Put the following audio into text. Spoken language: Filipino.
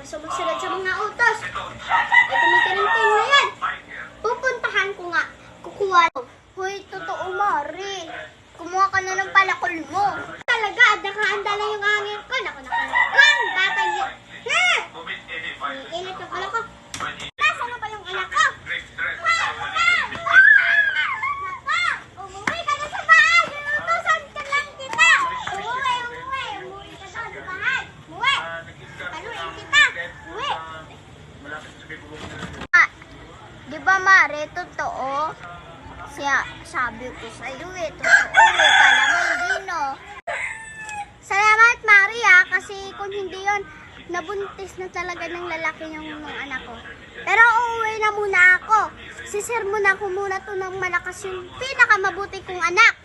sumusunod sa mga utos. Ay tumitingin na yan. Pupuntahan ko nga. Kukuha. Hoy, totoo Mari. Kumuha ka na ng palakol mo. Talaga, nakaanda lang yung angin ko. Naku, batay yun. Iinit yung anak ko. Nasa na ba yung anak ko? Umuwi ka na sa bahay. Inutusan ka lang kita. Umuwi ka na sa bahay. Umuwi. Paluin kita. Umuwi. Di ba Mari, totoo? Sabi ko sa'yo totoo. Kala mo hindi, no? Salamat Mari kasi kung hindi yon, nabuntis na talaga ng lalaki yung anak ko. Pero uuwi na muna ako. Sisermonan ko muna to ng malakas yung pinakamabuti kong anak.